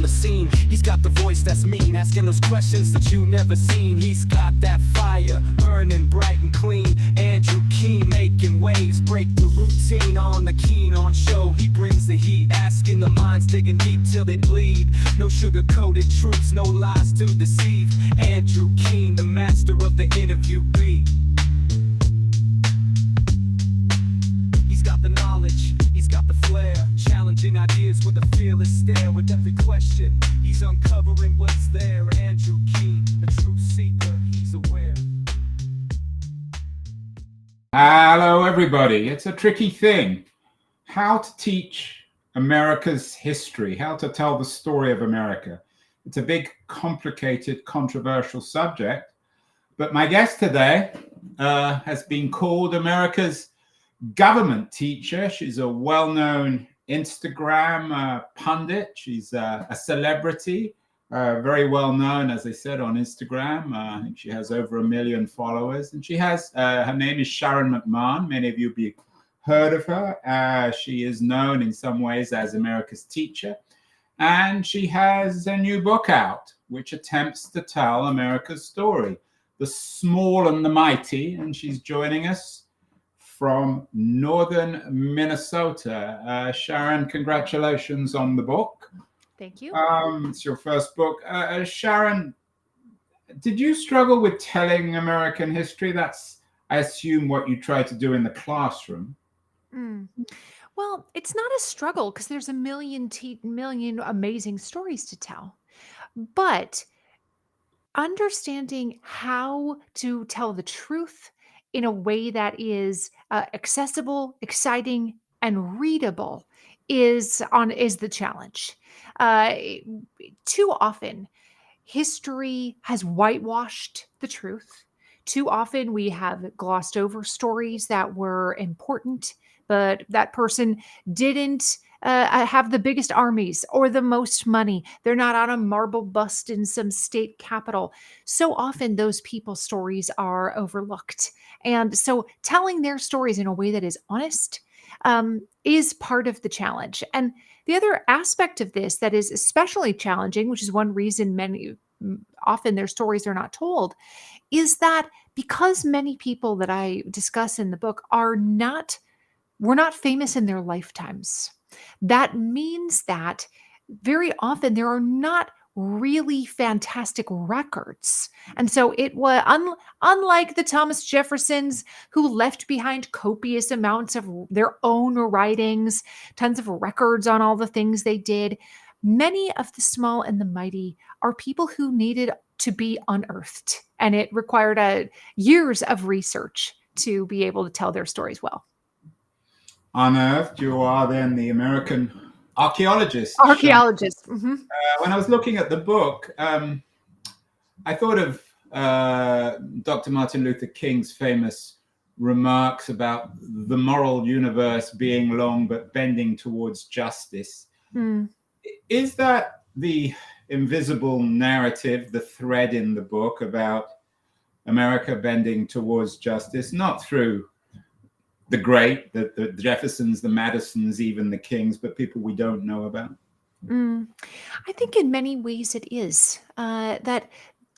the scene. He's got the voice that's mean, asking those questions that you never seen. He's got that fire, burning bright and clean. Andrew Keen making waves, break the routine on the Keen on show. He brings the heat, asking the minds, digging deep till they bleed. No sugar-coated truths, no lies to deceive. Andrew Keen, the master of the interview beat. He's got the knowledge, he's got the flair, challenging ideas with a fearless stare. With every question, he's uncovering what's there. Andrew Keen, a truth seeker, he's aware. Hello, everybody. It's a tricky thing. How to teach America's history, how to tell the story of America. It's a big, complicated, controversial subject. But my guest today has been called America's government teacher. She's a well-known Instagram pundit. She's a celebrity, very well known, as I said, on Instagram. I think she has over 1 million followers. And she has, her name is Sharon McMahon. Many of you will be heard of her. She is known in some ways as America's teacher. And she has a new book out, which attempts to tell America's story, The Small and the Mighty. And she's joining us from northern Minnesota. Sharon, congratulations on the book. Thank you. It's your first book. Sharon, did you struggle with telling American history? That's, I assume, what you try to do in the classroom. Well, it's not a struggle because there's a million amazing stories to tell. But understanding how to tell the truth in a way that is accessible, exciting, and readable is the challenge. Too often, history has whitewashed the truth. Too often, we have glossed over stories that were important, but that person didn't have the biggest armies or the most money. They're not on a marble bust in some state capital. So often those people's stories are overlooked. And so telling their stories in a way that is honest is part of the challenge. And the other aspect of this that is especially challenging, which is one reason often their stories are not told, is that because many people that I discuss in the book were not famous in their lifetimes. That means that very often there are not really fantastic records. And so it was unlike the Thomas Jeffersons, who left behind copious amounts of their own writings, tons of records on all the things they did. Many of the small and the mighty are people who needed to be unearthed, and it required years of research to be able to tell their stories well. Unearthed, you are then the American archaeologist. Archaeologist. Mm-hmm. When I was looking at the book, I thought of Dr. Martin Luther King's famous remarks about the moral universe being long but bending towards justice. Is that the invisible narrative, the thread in the book about America bending towards justice, not through the great, the Jeffersons, the Madisons, even the Kings, but people we don't know about? I think in many ways it is. That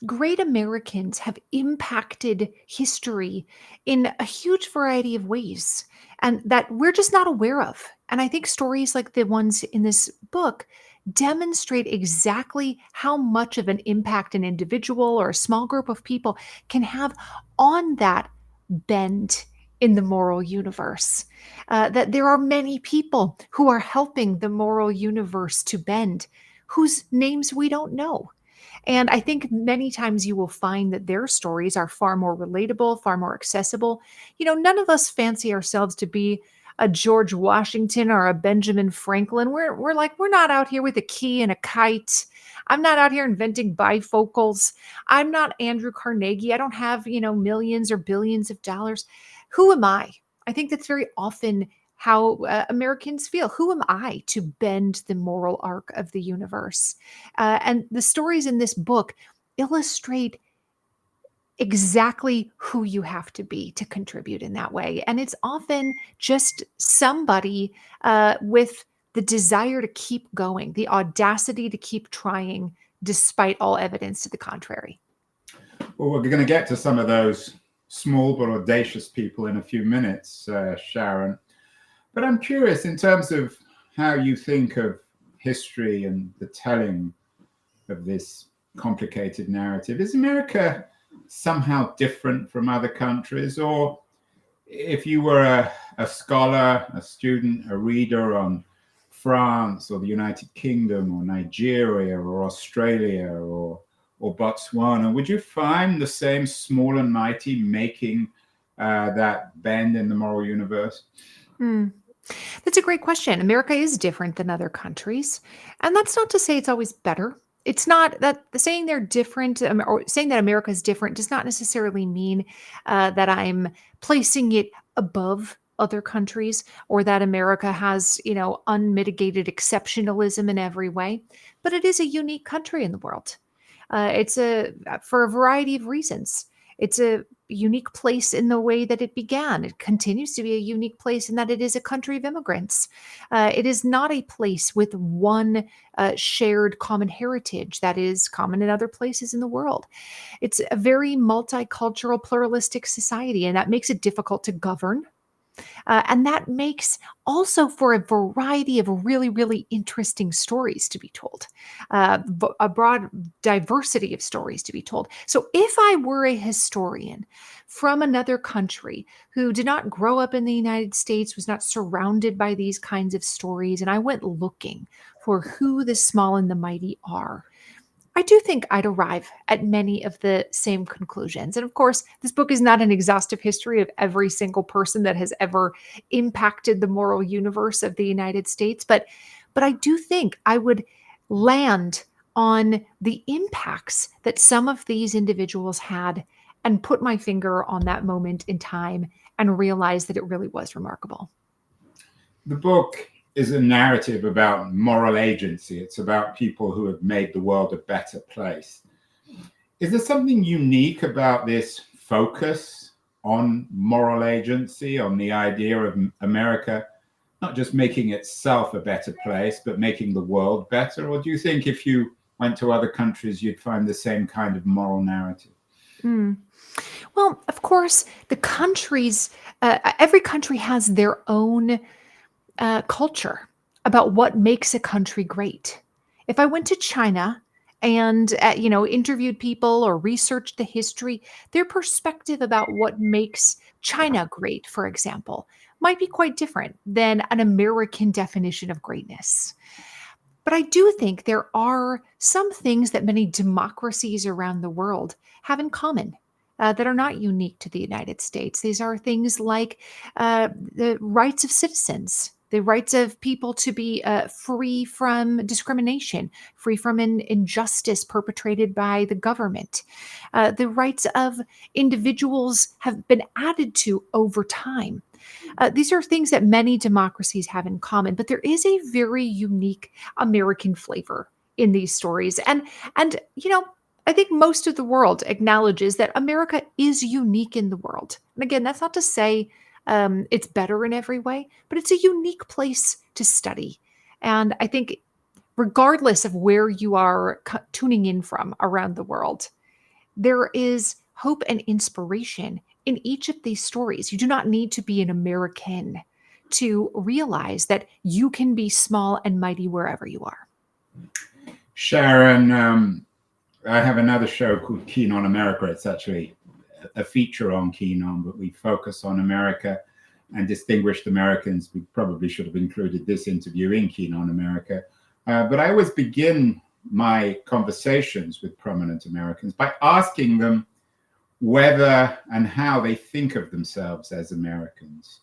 great Americans have impacted history in a huge variety of ways, and that we're just not aware of. And I think stories like the ones in this book demonstrate exactly how much of an impact an individual or a small group of people can have on that bend in the moral universe. That there are many people who are helping the moral universe to bend, whose names we don't know. And I think many times you will find that their stories are far more relatable, far more accessible. You know, none of us fancy ourselves to be a George Washington or a Benjamin Franklin. We're not out here with a key and a kite. I'm not out here inventing bifocals. I'm not Andrew Carnegie. I don't have, millions or billions of dollars. Who am I? I think that's very often how Americans feel. Who am I to bend the moral arc of the universe? And the stories in this book illustrate exactly who you have to be to contribute in that way. And it's often just somebody with the desire to keep going, the audacity to keep trying despite all evidence to the contrary. Well, we're going to get to some of those small but audacious people in a few minutes, Sharon. But I'm curious in terms of how you think of history and the telling of this complicated narrative. Is America somehow different from other countries? Or if you were a scholar, a student, a reader on France or the United Kingdom or Nigeria or Australia or Botswana, would you find the same small and mighty making that bend in the moral universe? Hmm. That's a great question. America is different than other countries. And that's not to say it's always better. It's not that saying they're different or saying that America is different does not necessarily mean that I'm placing it above other countries or that America has, unmitigated exceptionalism in every way. But it is a unique country in the world. For a variety of reasons. It's a unique place in the way that it began. It continues to be a unique place in that it is a country of immigrants. It is not a place with one shared common heritage that is common in other places in the world. It's a very multicultural, pluralistic society, and that makes it difficult to govern. And that makes also for a variety of really, really interesting stories to be told, a broad diversity of stories to be told. So if I were a historian from another country who did not grow up in the United States, was not surrounded by these kinds of stories, and I went looking for who the small and the mighty are, I do think I'd arrive at many of the same conclusions. And of course, this book is not an exhaustive history of every single person that has ever impacted the moral universe of the United States, but I do think I would land on the impacts that some of these individuals had and put my finger on that moment in time and realize that it really was remarkable. The book is a narrative about moral agency. It's about people who have made the world a better place. Is there something unique about this focus on moral agency, on the idea of America not just making itself a better place, but making the world better? Or do you think if you went to other countries, you'd find the same kind of moral narrative? Mm. Well, of course, every country has their own culture about what makes a country great. If I went to China and interviewed people or researched the history, their perspective about what makes China great, for example, might be quite different than an American definition of greatness. But I do think there are some things that many democracies around the world have in common. That are not unique to the United States. These are things like the rights of citizens, the rights of people to be free from discrimination, free from injustice perpetrated by the government. The rights of individuals have been added to over time. These are things that many democracies have in common, but there is a very unique American flavor in these stories. And I think most of the world acknowledges that America is unique in the world. And again, that's not to say it's better in every way, but it's a unique place to study. And I think regardless of where you are tuning in from around the world, there is hope and inspiration in each of these stories. You do not need to be an American to realize that you can be small and mighty wherever you are. Sharon, I have another show called Keen on America. It's actually a feature on Keen on, but we focus on America and distinguished Americans. We probably should have included this interview in Keen on America. But I always begin my conversations with prominent Americans by asking them whether and how they think of themselves as Americans.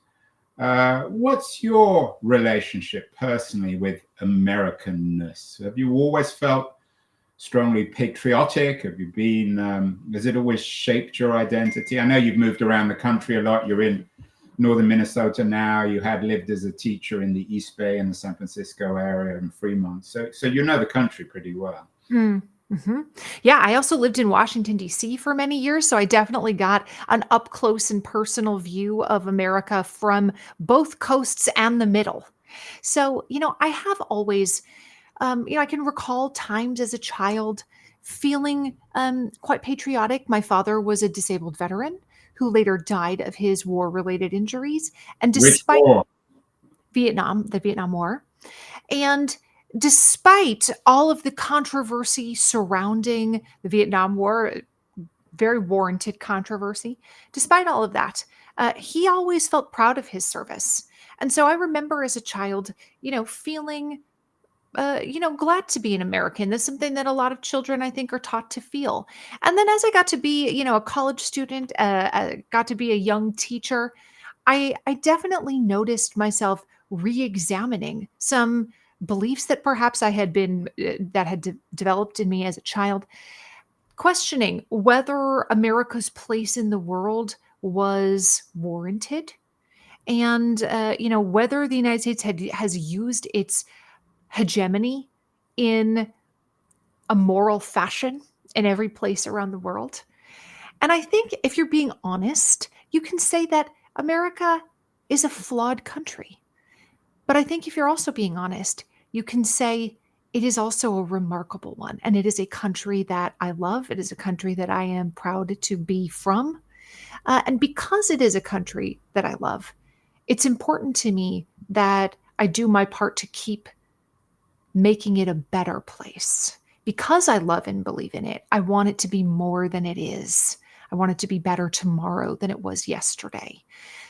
What's your relationship personally with Americanness? Have you always felt strongly patriotic? Have you been, has it always shaped your identity? I know you've moved around the country a lot. You're in northern Minnesota now. You had lived as a teacher in the East Bay and the San Francisco area and Fremont. So you know the country pretty well. Mm-hmm. Yeah, I also lived in Washington, D.C. for many years, so I definitely got an up close and personal view of America from both coasts and the middle. So, I have always, I can recall times as a child feeling quite patriotic. My father was a disabled veteran who later died of his war-related injuries. And Which despite war? the Vietnam War, and despite all of the controversy surrounding the Vietnam War, very warranted controversy, despite all of that, he always felt proud of his service. And so I remember as a child, feeling glad to be an American. That's something that a lot of children, I think, are taught to feel. And then as I got to be, a college student, got to be a young teacher, I definitely noticed myself re-examining some beliefs that perhaps I had been that had developed in me as a child, questioning whether America's place in the world was warranted, and whether the United States has used its hegemony in a moral fashion in every place around the world. And I think if you're being honest, you can say that America is a flawed country. But I think if you're also being honest, you can say it is also a remarkable one. And it is a country that I love. It is a country that I am proud to be from. And because it is a country that I love, it's important to me that I do my part to keep making it a better place. Because I love and believe in it, I want it to be more than it is. I want it to be better tomorrow than it was yesterday.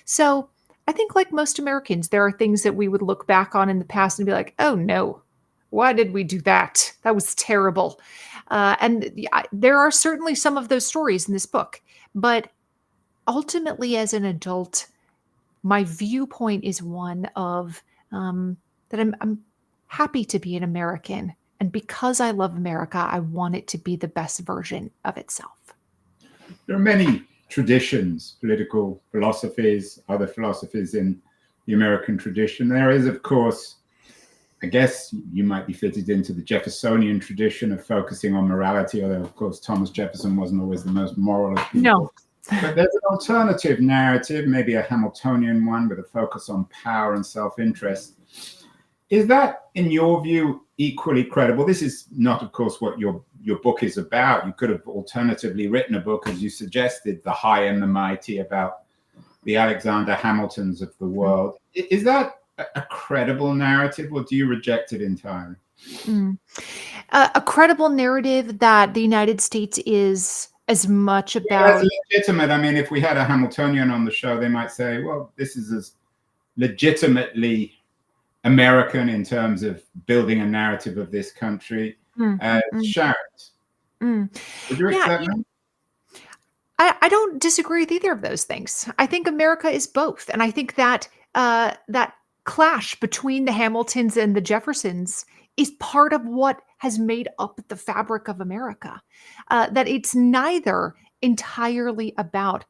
So I think, like most Americans, there are things that we would look back on in the past and be like, oh no, why did we do that? That was terrible. There are certainly some of those stories in this book. But ultimately, as an adult, my viewpoint is one of that I'm happy to be an American. And because I love America, I want it to be the best version of itself. There are many traditions, political philosophies, other philosophies in the American tradition. There is, of course, I guess you might be fitted into the Jeffersonian tradition of focusing on morality, although, of course, Thomas Jefferson wasn't always the most moral of people. No. But there's an alternative narrative, maybe a Hamiltonian one with a focus on power and self-interest. Is that, in your view, equally credible? This is not, of course, what your book is about. You could have alternatively written a book, as you suggested, The High and the Mighty, about the Alexander Hamiltons of the world. Is that a credible narrative, or do you reject it entirely? A credible narrative that the United States is as much about... That's legitimate. I mean, if we had a Hamiltonian on the show, they might say, well, this is as legitimately American in terms of building a narrative of this country as Sharon. Would you accept that? I don't disagree with either of those things. I think America is both. And I think that that clash between the Hamiltons and the Jeffersons is part of what has made up the fabric of America. That it's neither entirely about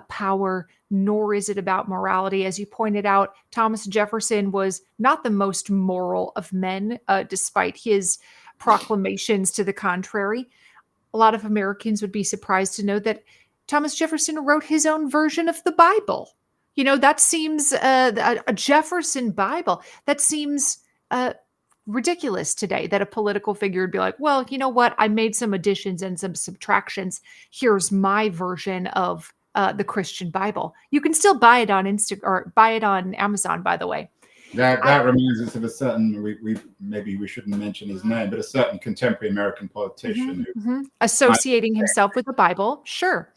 power, nor is it about morality. As you pointed out, Thomas Jefferson was not the most moral of men, despite his proclamations to the contrary. A lot of Americans would be surprised to know that Thomas Jefferson wrote his own version of the Bible. That seems a Jefferson Bible. That seems ridiculous today, that a political figure would be like, well, you know what? I made some additions and some subtractions. Here's my version of the Christian Bible. You can still buy it on or buy it on Amazon, by the way. That reminds us of a certain, maybe we shouldn't mention his name, but a certain contemporary American politician associating himself with the Bible. Sure.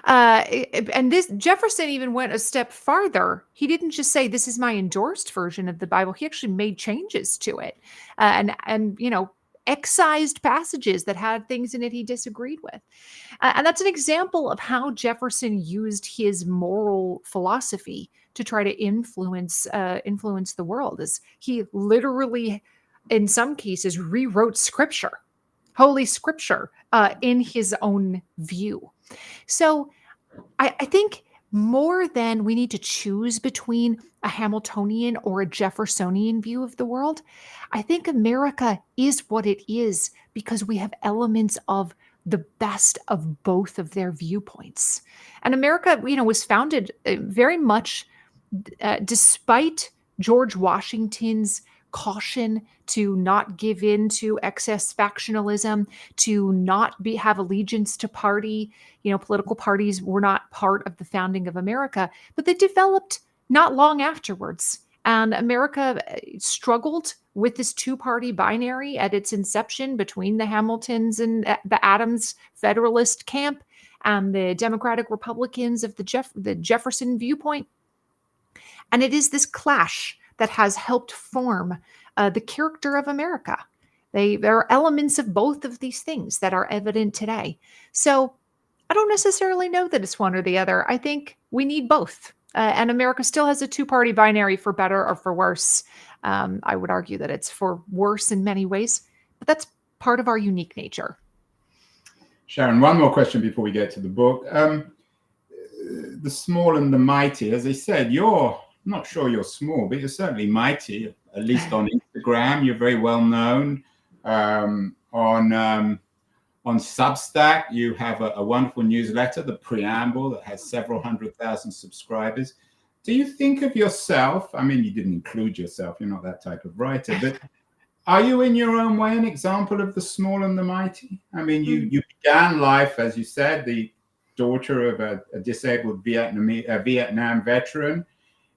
And this Jefferson even went a step farther. He didn't just say, this is my endorsed version of the Bible. He actually made changes to it and excised passages that had things in it he disagreed with. And that's an example of how Jefferson used his moral philosophy to try to influence the world. As he literally, in some cases, rewrote scripture, Holy Scripture, in his own view. So I think more than we need to choose between a Hamiltonian or a Jeffersonian view of the world, I think America is what it is because we have elements of the best of both of their viewpoints. And America, was founded very much despite George Washington's caution to not give in to excess factionalism, to not have allegiance to party. Political parties were not part of the founding of America, but they developed not long afterwards. And America struggled with this two-party binary at its inception between the Hamiltons and the Adams Federalist camp and the Democratic Republicans of the Jefferson viewpoint. And it is this clash that has helped form the character of America. There are elements of both of these things that are evident today. So I don't necessarily know that it's one or the other. I think we need both. And America still has a two-party binary, for better or for worse. I would argue that it's for worse in many ways, but that's part of our unique nature. Sharon, one more question before we get to the book. The small and the mighty, as I said, I'm not sure you're small, but you're certainly mighty, at least on Instagram. You're very well known. On Substack, you have a wonderful newsletter, The Preamble, that has several 100,000 subscribers. Do you think of yourself, I mean, you didn't include yourself, you're not that type of writer, but are you in your own way an example of the small and the mighty? I mean, you began life, as you said, the daughter of a disabled Vietnam veteran.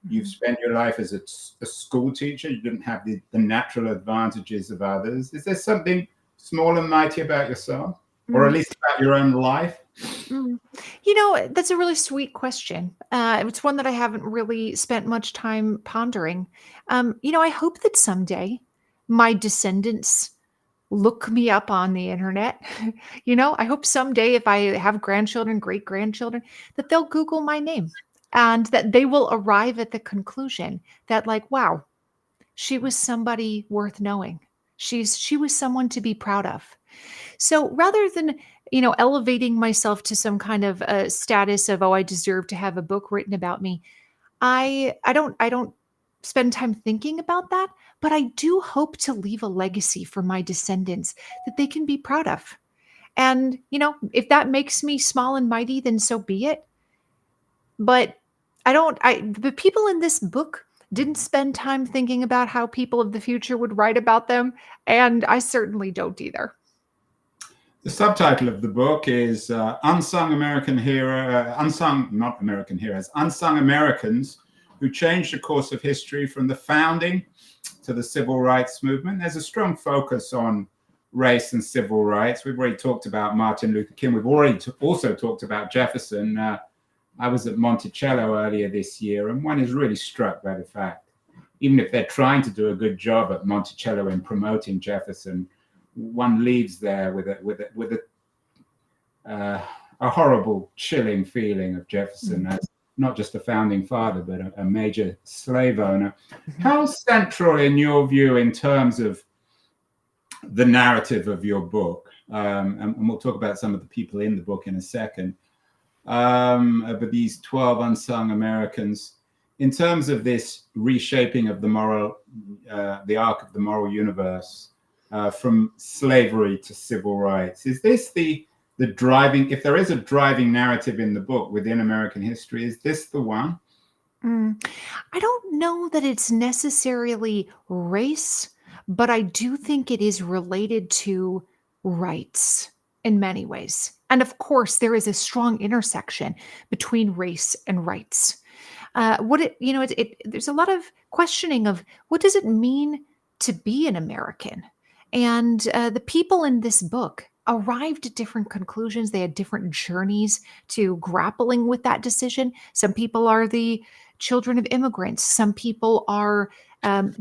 You've spent your life as a school teacher. You didn't have the natural advantages of others. Is there something small and mighty about yourself, or at least about your own life? That's a really sweet question. It's one that I haven't really spent much time pondering. I hope that someday my descendants look me up on the internet. I hope someday, if I have grandchildren, great grandchildren, that they'll Google my name and that they will arrive at the conclusion that, like, wow, she was somebody worth knowing. She was someone to be proud of. So rather than, elevating myself to some kind of status of, oh, I deserve to have a book written about me, I don't spend time thinking about that, but I do hope to leave a legacy for my descendants that they can be proud of. And, if that makes me small and mighty, then so be it. But the people in this book didn't spend time thinking about how people of the future would write about them, and I certainly don't either. The subtitle of the book is Unsung Americans Who Changed the Course of History from the Founding to the Civil Rights Movement. There's a strong focus on race and civil rights. We've already talked about Martin Luther King. We've already also talked about Jefferson. I was at Monticello earlier this year, and one is really struck by the fact, even if they're trying to do a good job at Monticello in promoting Jefferson, one leaves there with a horrible, chilling feeling of Jefferson as not just a founding father, but a major slave owner. How central, in your view, in terms of the narrative of your book, and we'll talk about some of the people in the book in a second, but these 12 unsung Americans, in terms of this reshaping of the arc of the moral universe, from slavery to civil rights, is this the driving, if there is a driving narrative in the book within American history, is this the one? I don't know that it's necessarily race, but I do think it is related to rights in many ways. And of course, there is a strong intersection between race and rights. There's a lot of questioning of what does it mean to be an American? And the people in this book arrived at different conclusions. They had different journeys to grappling with that decision. Some people are the children of immigrants. Some people are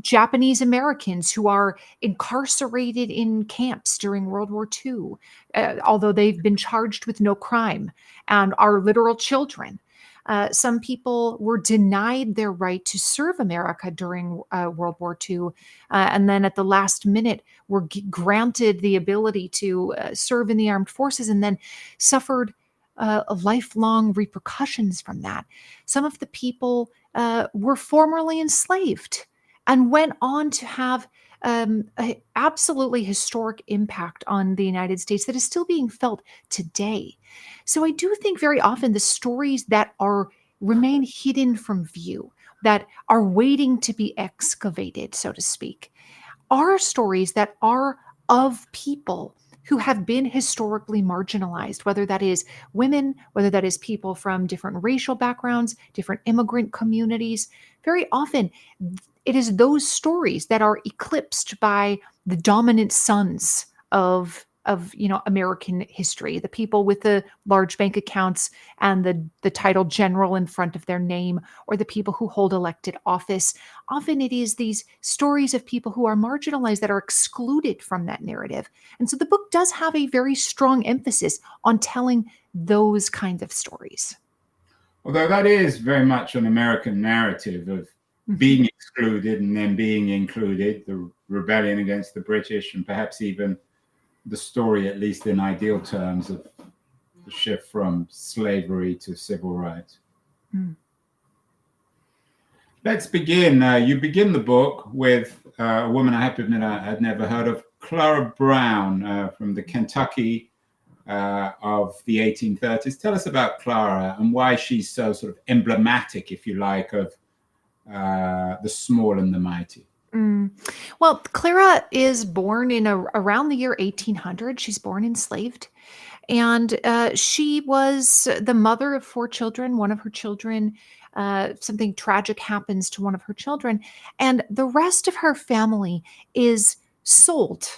Japanese Americans who are incarcerated in camps during World War II, although they've been charged with no crime and are literal children. Some people were denied their right to serve America during World War II, and then at the last minute were granted the ability to serve in the armed forces and then suffered lifelong repercussions from that. Some of the people were formerly enslaved and went on to have an absolutely historic impact on the United States that is still being felt today. So I do think very often the stories that remain hidden from view, that are waiting to be excavated, so to speak, are stories that are of people who have been historically marginalized, whether that is women, whether that is people from different racial backgrounds, different immigrant communities. Very often, it is those stories that are eclipsed by the dominant sons of American history, the people with the large bank accounts and the title general in front of their name, or the people who hold elected office. Often it is these stories of people who are marginalized that are excluded from that narrative. And so the book does have a very strong emphasis on telling those kinds of stories. Although that is very much an American narrative of being excluded and then being included, the rebellion against the British, and perhaps even the story, at least in ideal terms, of the shift from slavery to civil rights. Let's begin. You begin the book with a woman I have to admit I had never heard of, Clara Brown, from the Kentucky of the 1830s. Tell us about Clara and why she's so sort of emblematic, if you like, of the small and the mighty. Well, Clara is born in around the year 1800. She's born enslaved. And she was the mother of 4 children. One of her children, something tragic happens to one of her children. And the rest of her family is sold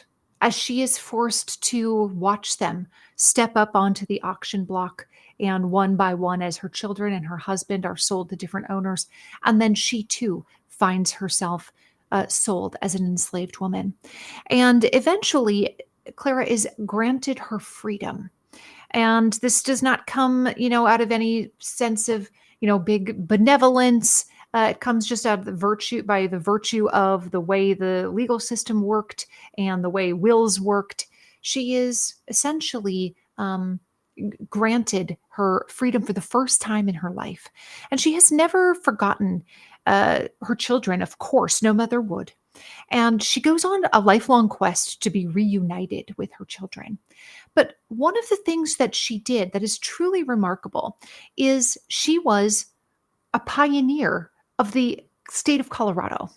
as she is forced to watch them step up onto the auction block. And one by one, as her children and her husband are sold to different owners. And then she too finds herself sold as an enslaved woman. And eventually, Clara is granted her freedom. And this does not come, out of any sense of, big benevolence. It comes just out of by the virtue of the way the legal system worked and the way wills worked. She is essentially granted her freedom for the first time in her life. And she has never forgotten her children, of course, no mother would. And she goes on a lifelong quest to be reunited with her children. But one of the things that she did that is truly remarkable is she was a pioneer of the state of Colorado.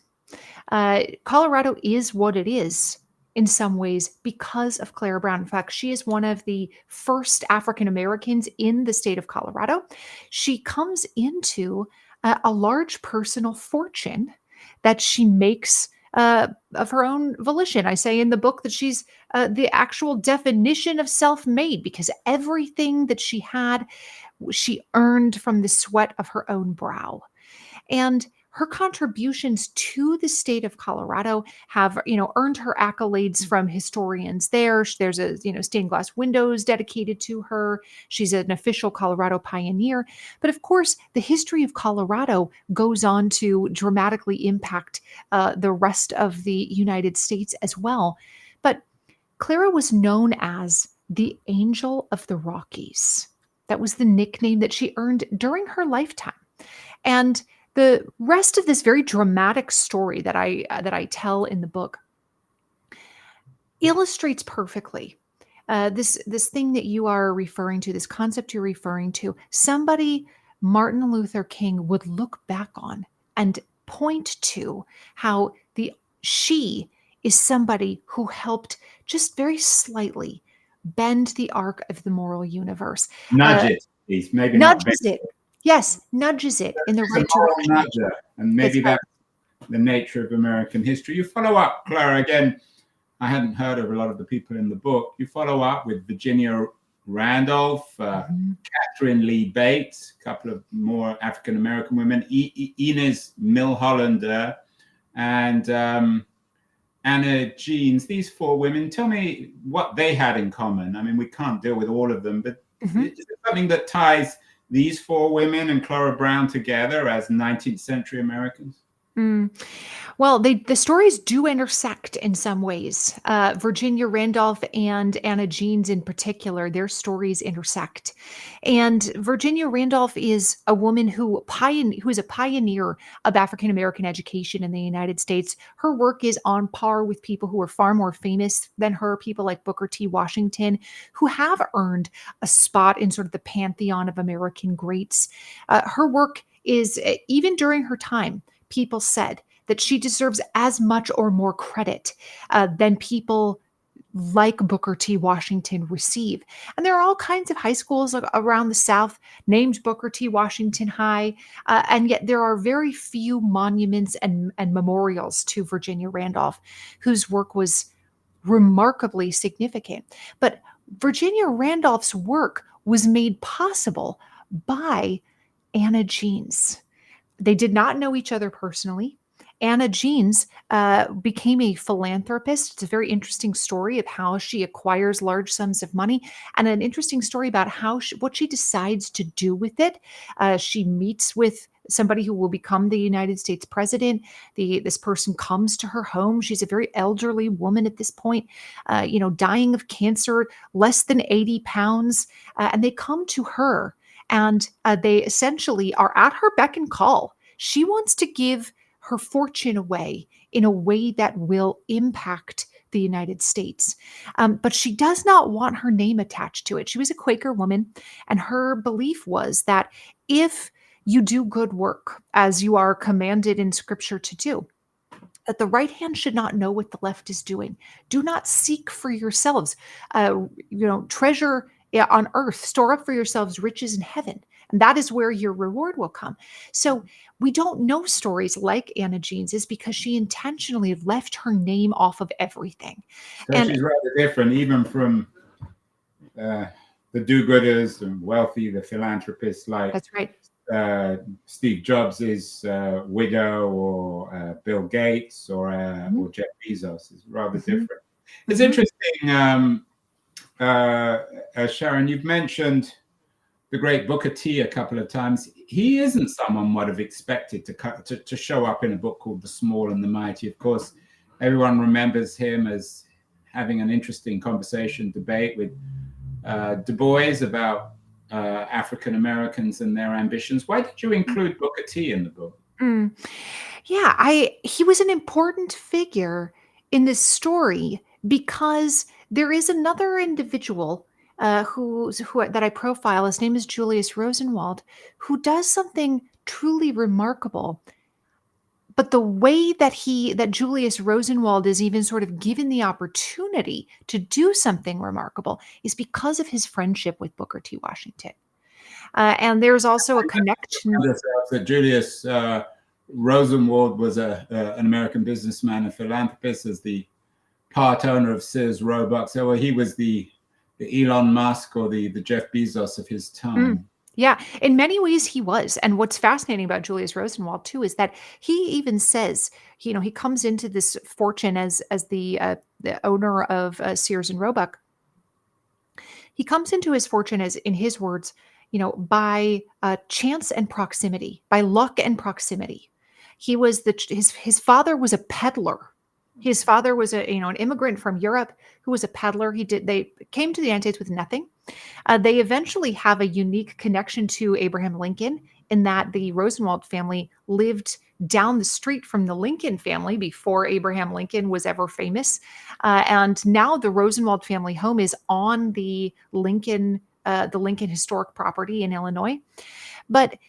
Colorado is what it is in some ways because of Clara Brown. In fact, she is one of the first African Americans in the state of Colorado. She comes into a large personal fortune that she makes of her own volition. I say in the book that she's the actual definition of self-made, because everything that she had, she earned from the sweat of her own brow. And her contributions to the state of Colorado have, earned her accolades from historians there. There's a, stained glass windows dedicated to her. She's an official Colorado pioneer. But of course, the history of Colorado goes on to dramatically impact the rest of the United States as well. But Clara was known as the Angel of the Rockies. That was the nickname that she earned during her lifetime. And the rest of this very dramatic story that I tell in the book illustrates perfectly this thing that you are referring to, this concept you're referring to. Somebody Martin Luther King would look back on and point to how she is somebody who helped just very slightly bend the arc of the moral universe. Nudge it, please. Maybe nudges it. Yes, nudges it in the right direction. Nudger, and maybe that's the nature of American history. You follow up, Clara, again. I hadn't heard of a lot of the people in the book. You follow up with Virginia Randolph, Catherine Lee Bates, a couple of more African American women, Inez Milhollander, and Anna Jeans. These 4 women. Tell me what they had in common. I mean, we can't deal with all of them, but is there something that ties these 4 women and Clara Brown together as 19th century Americans? Well, the stories do intersect in some ways. Virginia Randolph and Anna Jeans in particular, their stories intersect. And Virginia Randolph is a woman who is a pioneer of African American education in the United States. Her work is on par with people who are far more famous than her, people like Booker T. Washington, who have earned a spot in sort of the pantheon of American greats. Her work is even during her time, people said that she deserves as much or more credit than people like Booker T. Washington receive. And there are all kinds of high schools around the South named Booker T. Washington High, and yet there are very few monuments and memorials to Virginia Randolph, whose work was remarkably significant. But Virginia Randolph's work was made possible by Anna Jeanes. They did not know each other personally. Anna Jeanes became a philanthropist. It's a very interesting story of how she acquires large sums of money, and an interesting story about what she decides to do with it. She meets with somebody who will become the United States president. This person comes to her home. She's a very elderly woman at this point, dying of cancer, less than 80 pounds, and they come to her. And they essentially are at her beck and call. She wants to give her fortune away in a way that will impact the United States. But she does not want her name attached to it. She was a Quaker woman, and her belief was that if you do good work, as you are commanded in Scripture to do, that the right hand should not know what the left is doing. Do not seek for yourselves, treasure on earth, store up for yourselves riches in heaven. And that is where your reward will come. So we don't know stories like Anna Jeanes's because she intentionally left her name off of everything. So And she's rather different, even from the do-gooders and wealthy, the philanthropists like that's right. Steve Jobs' widow, or Bill Gates, or Jeff Bezos. Is rather different. It's interesting, Sharon, you've mentioned the great Booker T a couple of times. He isn't someone one would have expected to show up in a book called The Small and the Mighty. Of course, everyone remembers him as having an interesting debate with Du Bois about African Americans and their ambitions. Why did you include Booker T in the book? Yeah, he was an important figure in this story because there is another individual who that I profile. His name is Julius Rosenwald, who does something truly remarkable. But the way that Julius Rosenwald is even sort of given the opportunity to do something remarkable is because of his friendship with Booker T. Washington. And there's also a connection. That Julius Rosenwald was an American businessman and philanthropist, as the part owner of Sears Roebuck. So he was the Elon Musk or the Jeff Bezos of his time. Yeah, in many ways he was. And what's fascinating about Julius Rosenwald too is that he even says, he comes into this fortune as the owner of Sears and Roebuck. He comes into his fortune, as in his words, by chance and proximity, by luck and proximity. He was his father was a peddler. His father was an immigrant from Europe who was a peddler. They came to the United States with nothing. They eventually have a unique connection to Abraham Lincoln in that the Rosenwald family lived down the street from the Lincoln family before Abraham Lincoln was ever famous. And now the Rosenwald family home is on the Lincoln historic property in Illinois. But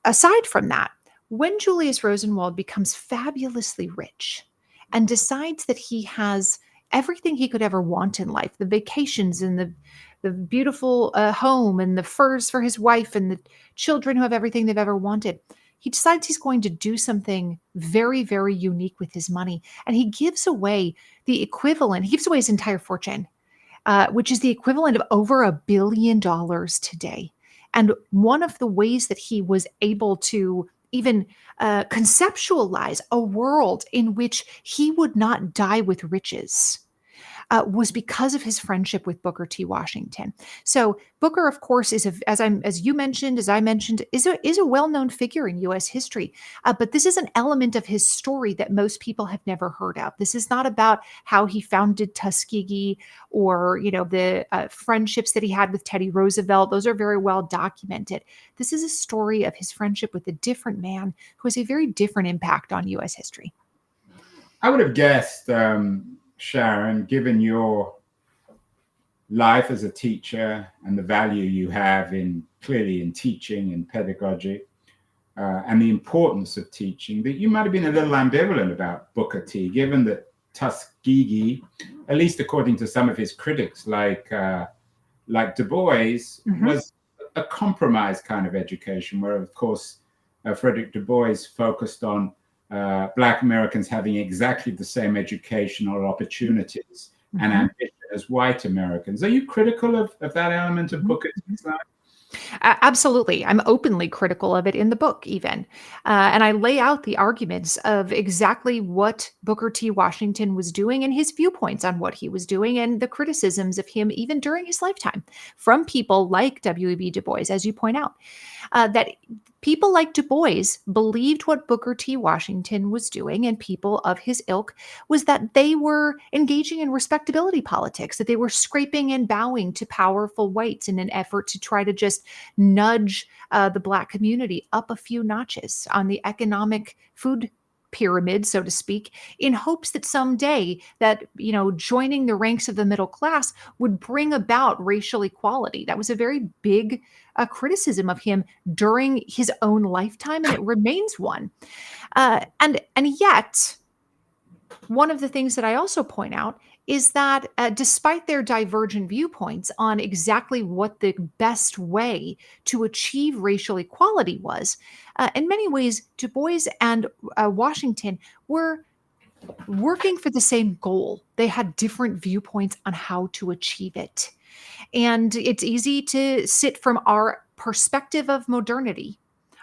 aside from that, when Julius Rosenwald becomes fabulously rich and decides that he has everything he could ever want in life, the vacations and the beautiful home and the furs for his wife and the children who have everything they've ever wanted, he decides he's going to do something very, very unique with his money. And he gives away his entire fortune, which is the equivalent of over $1 billion today. And one of the ways that he was able to even conceptualize a world in which he would not die with riches was because of his friendship with Booker T. Washington. So Booker, of course, is as I mentioned, is a well-known figure in U.S. history. But this is an element of his story that most people have never heard of. This is not about how he founded Tuskegee or the friendships that he had with Teddy Roosevelt. Those are very well documented. This is a story of his friendship with a different man who has a very different impact on U.S. history. I would have guessed, Sharon, given your life as a teacher and the value you have clearly in teaching and pedagogy, and the importance of teaching, that you might have been a little ambivalent about Booker T, given that Tuskegee, at least according to some of his critics, like Du Bois, was a compromise kind of education, where, of course, Frederick Du Bois focused on Black Americans having exactly the same educational opportunities and ambition as white Americans. Are you critical of that element of Booker T's life? Absolutely. I'm openly critical of it in the book, even. And I lay out the arguments of exactly what Booker T. Washington was doing and his viewpoints on what he was doing and the criticisms of him even during his lifetime from people like W.E.B. Du Bois, as you point out. That people like Du Bois believed what Booker T. Washington was doing, and people of his ilk, was that they were engaging in respectability politics, that they were scraping and bowing to powerful whites in an effort to try to just nudge the Black community up a few notches on the economic food pyramid, so to speak, in hopes that someday that, joining the ranks of the middle class would bring about racial equality. That was a very big criticism of him during his own lifetime, and it remains one. And yet, one of the things that I also point out is that despite their divergent viewpoints on exactly what the best way to achieve racial equality was, in many ways, Du Bois and Washington were working for the same goal. They had different viewpoints on how to achieve it. And it's easy to sit from our perspective of modernity,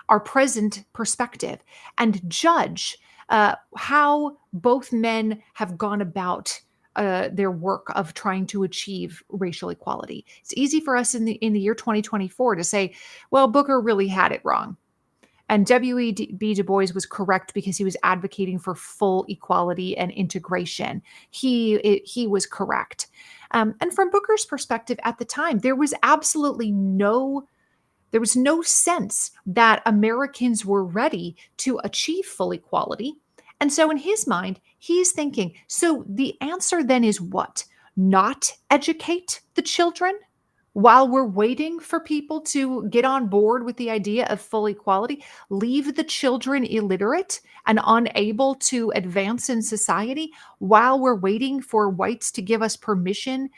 our present perspective, and judge how both men have gone about their work of trying to achieve racial equality. It's easy for us in the year 2024 to say, well, Booker really had it wrong. And W.E.B. Du Bois was correct because he was advocating for full equality and integration. He was correct. And from Booker's perspective at the time, there was absolutely no sense that Americans were ready to achieve full equality. And so in his mind, he's thinking, so the answer then is what? Not educate the children while we're waiting for people to get on board with the idea of full equality? Leave the children illiterate and unable to advance in society while we're waiting for whites to give us permission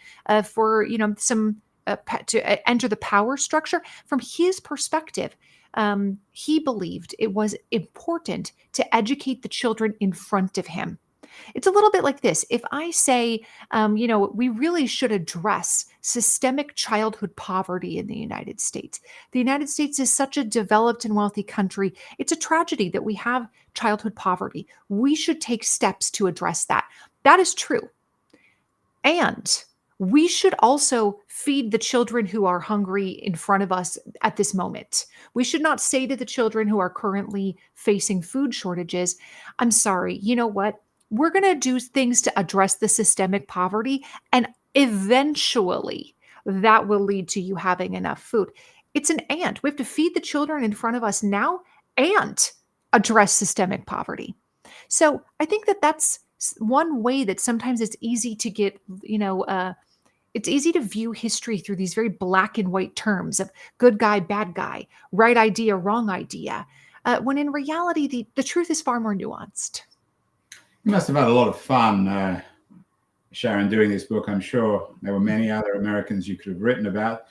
for, to enter the power structure? From his perspective, he believed it was important to educate the children in front of him. It's a little bit like this. If I say, we really should address systemic childhood poverty in the United States. The United States is such a developed and wealthy country. It's a tragedy that we have childhood poverty. We should take steps to address that. That is true. And we should also feed the children who are hungry in front of us at this moment. We should not say to the children who are currently facing food shortages, I'm sorry, you know what? We're going to do things to address the systemic poverty, and eventually that will lead to you having enough food. It's an and. We have to feed the children in front of us now and address systemic poverty. So I think that that's one way that sometimes it's easy to get, it's easy to view history through these very black and white terms of good guy, bad guy, right idea, wrong idea, when in reality, the truth is far more nuanced. You must have had a lot of fun, Sharon, doing this book. I'm sure there were many other Americans you could have written about.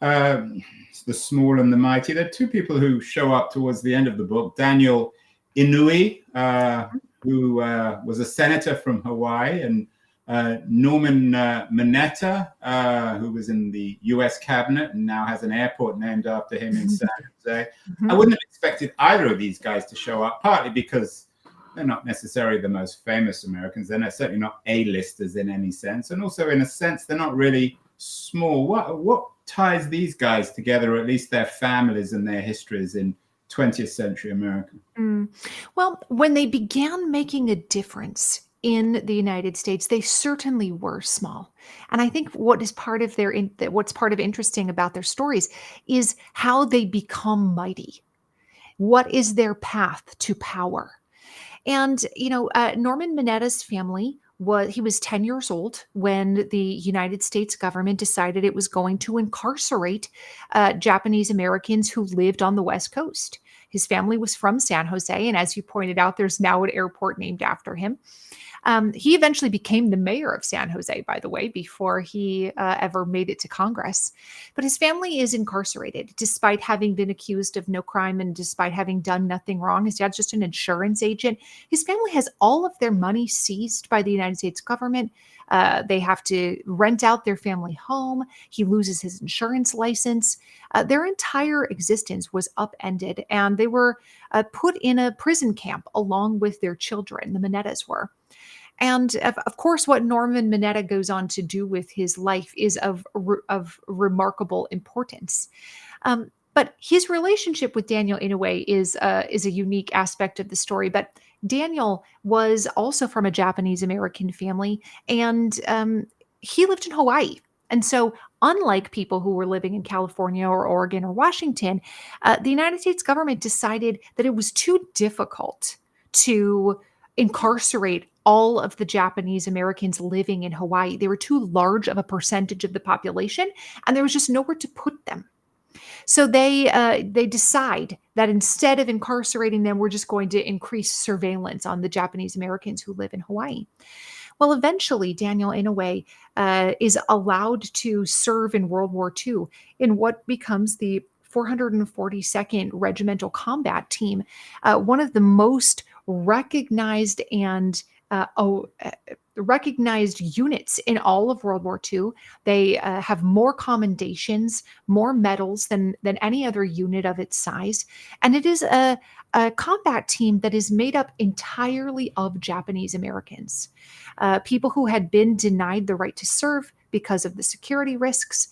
The small and the mighty. There are two people who show up towards the end of the book. Daniel Inouye, who was a senator from Hawaii, and Norman Mineta, who was in the U.S. cabinet and now has an airport named after him in San Jose. I wouldn't have expected either of these guys to show up, partly because they're not necessarily the most famous Americans. They're certainly not A-listers in any sense. And also, in a sense, they're not really small. What ties these guys together, or at least their families and their histories in 20th century America? Well, when they began making a difference in the United States, they certainly were small. And I think what's part of interesting about their stories is how they become mighty. What is their path to power? And, Norman Mineta's family was 10 years old when the United States government decided it was going to incarcerate Japanese Americans who lived on the West Coast. His family was from San Jose, and as you pointed out, there's now an airport named after him. He eventually became the mayor of San Jose, by the way, before he ever made it to Congress. But his family is incarcerated despite having been accused of no crime and despite having done nothing wrong. His dad's just an insurance agent. His family has all of their money seized by the United States government. They have to rent out their family home. He loses his insurance license. Their entire existence was upended, and they were put in a prison camp along with their children. The Minettas were. And of course, what Norman Mineta goes on to do with his life is of remarkable importance. But his relationship with Daniel Inouye is a unique aspect of the story. But Daniel was also from a Japanese American family, and he lived in Hawaii. And so, unlike people who were living in California or Oregon or Washington, the United States government decided that it was too difficult to incarcerate all of the Japanese Americans living in Hawaii. They were too large of a percentage of the population, and there was just nowhere to put them. So they decide that instead of incarcerating them, we're just going to increase surveillance on the Japanese Americans who live in Hawaii. Well, eventually, Daniel Inouye is allowed to serve in World War II in what becomes the 442nd Regimental Combat Team, one of the most recognized and recognized units in all of World War II. They have more commendations, more medals than any other unit of its size. And it is a combat team that is made up entirely of Japanese Americans, people who had been denied the right to serve because of the security risks.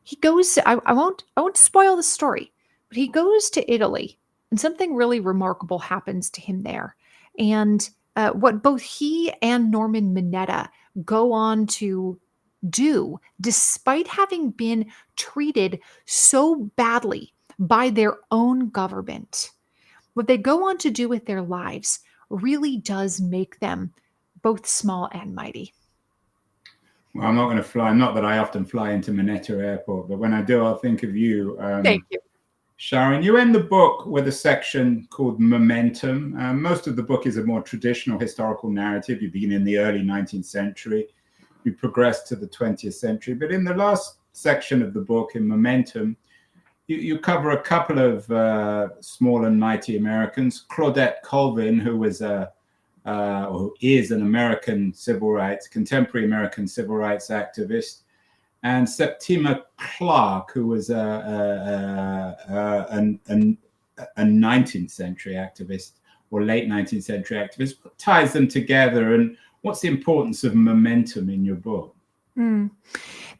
He goes, I won't spoil the story, but he goes to Italy, and something really remarkable happens to him there. And what both he and Norman Mineta go on to do, despite having been treated so badly by their own government, what they go on to do with their lives really does make them both small and mighty. Well, I'm not going to fly. Not that I often fly into Mineta Airport, but when I do, I'll think of you. Thank you. Sharon, you end the book with a section called Momentum. Most of the book is a more traditional historical narrative. You begin in the early 19th century, you progress to the 20th century. But in the last section of the book, in Momentum, you cover a couple of small and mighty Americans. Claudette Colvin, who was who is an American contemporary American civil rights activist, and Septima Clark, who was a 19th century activist or late 19th century activist. What ties them together, and what's the importance of momentum in your book?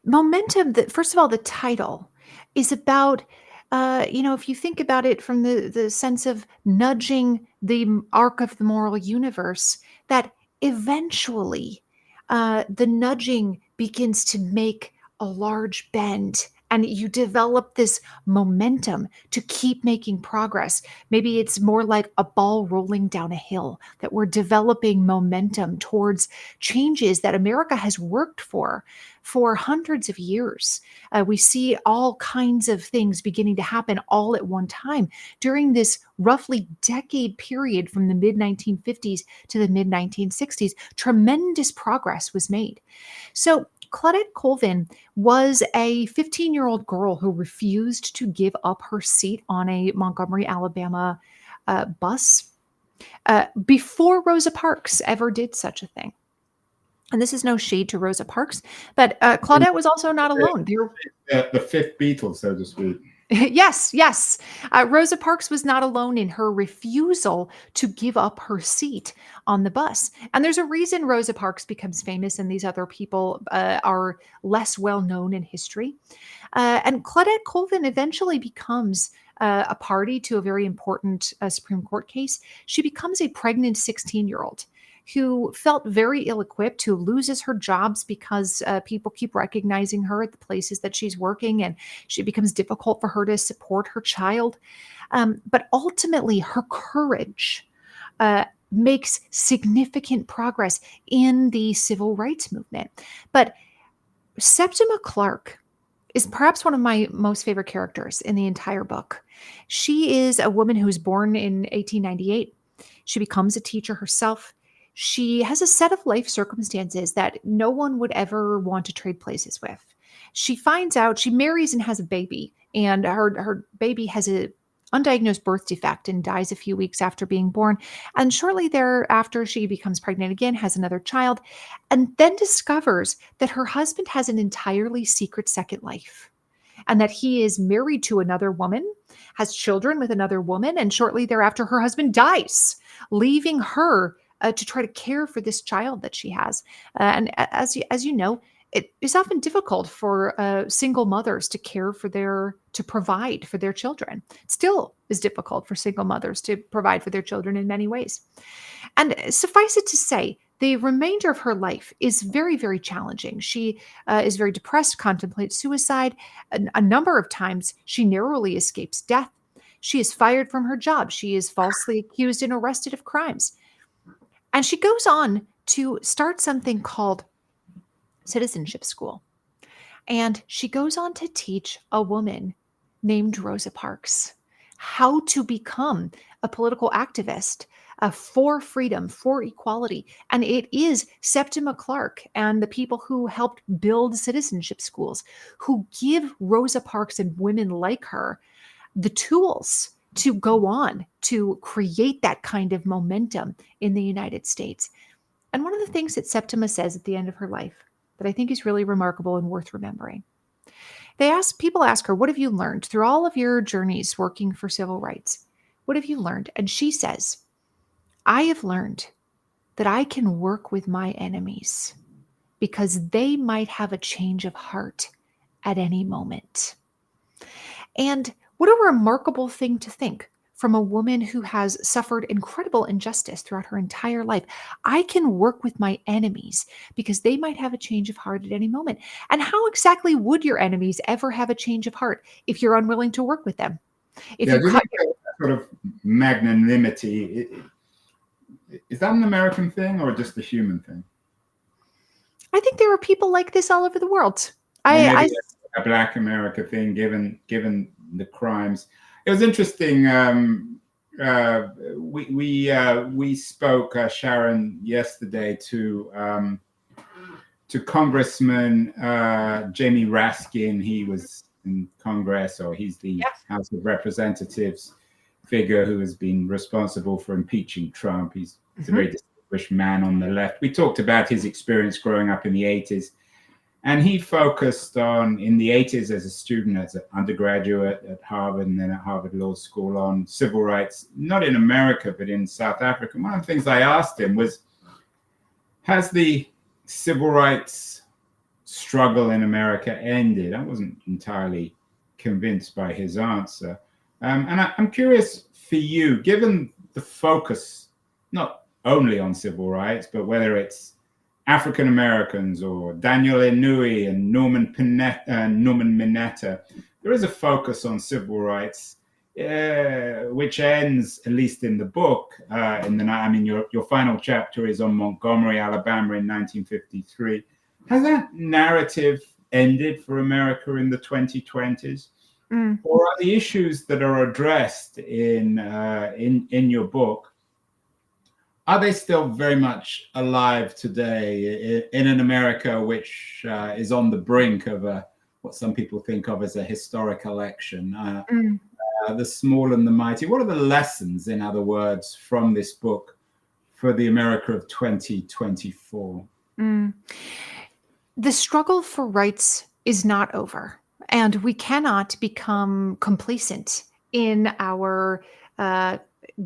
Momentum, first of all, the title is about, if you think about it from the sense of nudging the arc of the moral universe, that eventually the nudging begins to make a large bend, and you develop this momentum to keep making progress. Maybe it's more like a ball rolling down a hill, that we're developing momentum towards changes that America has worked for hundreds of years. We see all kinds of things beginning to happen all at one time during this roughly decade period from the mid-1950s to the mid-1960s. Tremendous progress was made. So Claudette Colvin was a 15-year-old girl who refused to give up her seat on a Montgomery, Alabama bus before Rosa Parks ever did such a thing. And this is no shade to Rosa Parks, but Claudette was also not alone. The fifth Beatle, so to speak. Yes. Rosa Parks was not alone in her refusal to give up her seat on the bus. And there's a reason Rosa Parks becomes famous and these other people are less well known in history. And Claudette Colvin eventually becomes a party to a very important Supreme Court case. She becomes a pregnant 16-year-old who felt very ill-equipped, who loses her jobs because people keep recognizing her at the places that she's working, and she becomes difficult for her to support her child. But ultimately, her courage makes significant progress in the civil rights movement. But Septima Clark is perhaps one of my most favorite characters in the entire book. She is a woman who was born in 1898. She becomes a teacher herself. She has a set of life circumstances that no one would ever want to trade places with. She finds out, she marries and has a baby, and her baby has a undiagnosed birth defect and dies a few weeks after being born. And shortly thereafter, she becomes pregnant again, has another child, and then discovers that her husband has an entirely secret second life and that he is married to another woman, has children with another woman, and shortly thereafter, her husband dies, leaving her to try to care for this child that she has. As you know, it is often difficult for single mothers to to provide for their children. It still is difficult for single mothers to provide for their children in many ways. And suffice it to say, the remainder of her life is very, very challenging. She is very depressed, contemplates suicide. A number of times, she narrowly escapes death. She is fired from her job. She is falsely accused and arrested of crimes. And she goes on to start something called Citizenship School. And she goes on to teach a woman named Rosa Parks how to become a political activist for freedom, for equality. And it is Septima Clark and the people who helped build citizenship schools who give Rosa Parks and women like her the tools to go on to create that kind of momentum in the United States. And one of the things that Septima says at the end of her life that I think is really remarkable and worth remembering. People ask her, what have you learned through all of your journeys working for civil rights? What have you learned? And she says, I have learned that I can work with my enemies because they might have a change of heart at any moment. And what a remarkable thing to think from a woman who has suffered incredible injustice throughout her entire life. I can work with my enemies because they might have a change of heart at any moment. And how exactly would your enemies ever have a change of heart if you're unwilling to work with them? If Yeah, you do you cut think that sort of magnanimity, is that an American thing or just a human thing? I think there are people like this all over the world. Or maybe I it's a Black America thing, given the crimes. It was interesting. We spoke, Sharon, yesterday to Congressman Jamie Raskin. He was in Congress, or he's the Yes. House of Representatives figure who has been responsible for impeaching Trump. He's a very distinguished man on the left. We talked about his experience growing up in the 80s. And he focused on, in the 80s as a student, as an undergraduate at Harvard and then at Harvard Law School, on civil rights, not in America, but in South Africa. One of the things I asked him was, has the civil rights struggle in America ended? I wasn't entirely convinced by his answer. And I'm curious for you, given the focus, not only on civil rights, but whether it's African Americans or Daniel Inouye and Norman Mineta, there is a focus on civil rights, which ends, at least in the book, your final chapter is on Montgomery, Alabama in 1953. Has that narrative ended for America in the 2020s? Or are the issues that are addressed in your book, are they still very much alive today in an America which is on the brink of what some people think of as a historic election? The small and the mighty. What are the lessons, in other words, from this book for the America of 2024? The struggle for rights is not over, and we cannot become complacent in our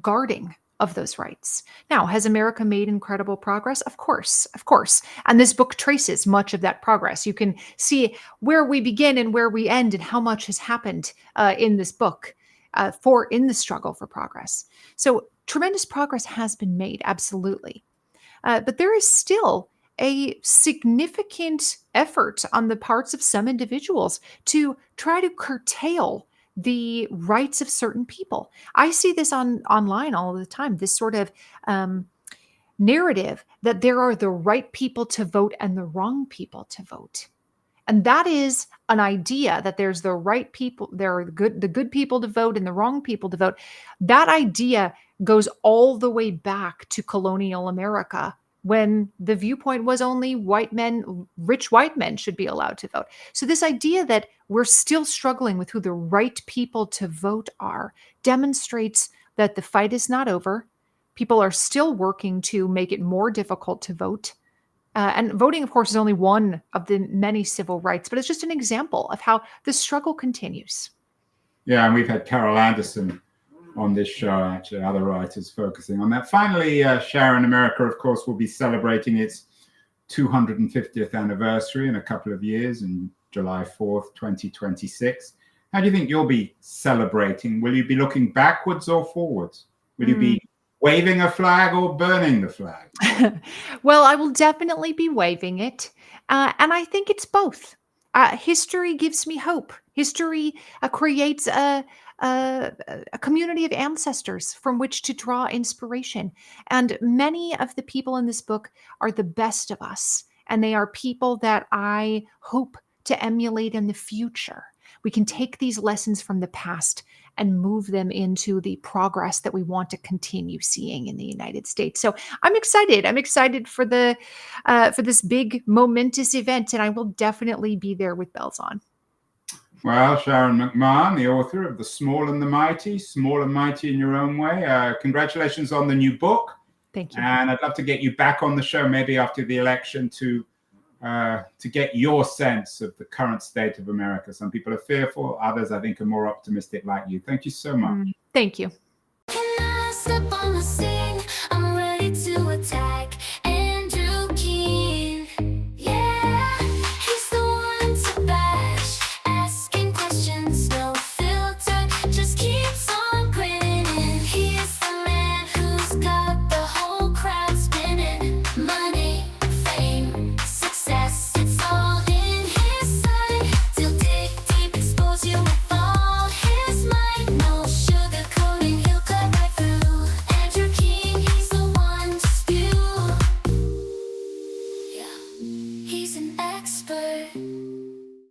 guarding of those rights. Now, has America made incredible progress? Of course, of course. And this book traces much of that progress. You can see where we begin and where we end and how much has happened in this book in the struggle for progress. So tremendous progress has been made, absolutely. But there is still a significant effort on the parts of some individuals to try to curtail the rights of certain people. I see this online all the time, this sort of narrative that there are the right people to vote and the wrong people to vote. And that is an idea that there's the right people, there are the good people to vote and the wrong people to vote. That idea goes all the way back to colonial America, when the viewpoint was only white men, rich white men should be allowed to vote. So this idea that we're still struggling with who the right people to vote are demonstrates that the fight is not over. People are still working to make it more difficult to vote. And voting, of course, is only one of the many civil rights, but it's just an example of how the struggle continues. Yeah, and we've had Carol Anderson on this show, actually, other writers focusing on that. Finally, Sharon, America, of course, will be celebrating its 250th anniversary in a couple of years, in July 4th, 2026. How do you think you'll be celebrating? Will you be looking backwards or forwards? Will you be waving a flag or burning the flag? Well, I will definitely be waving it. And I think it's both. History gives me hope. History creates a community of ancestors from which to draw inspiration. And many of the people in this book are the best of us. And they are people that I hope to emulate in the future. We can take these lessons from the past and move them into the progress that we want to continue seeing in the United States. So I'm excited. I'm excited for this big momentous event, and I will definitely be there with bells on. Well, Sharon McMahon, the author of The Small and the Mighty, Small and Mighty in Your Own Way. Congratulations on the new book. Thank you. And I'd love to get you back on the show, maybe after the election, to get your sense of the current state of America. Some people are fearful, others, I think, are more optimistic like you. Thank you so much. Thank you. Can I step on the scene? I'm ready to attack. Andrew Keene. Yeah, he's the one to bash. Asking questions, no filter, just keeps on grinning. He's the man who's got the whole crowd spinning. Money, fame, success, it's all in his sight. He'll dig deep, expose you with all his might. No sugarcoating, he'll cut right through. Andrew Keene, he's the one to spew. Yeah, he's an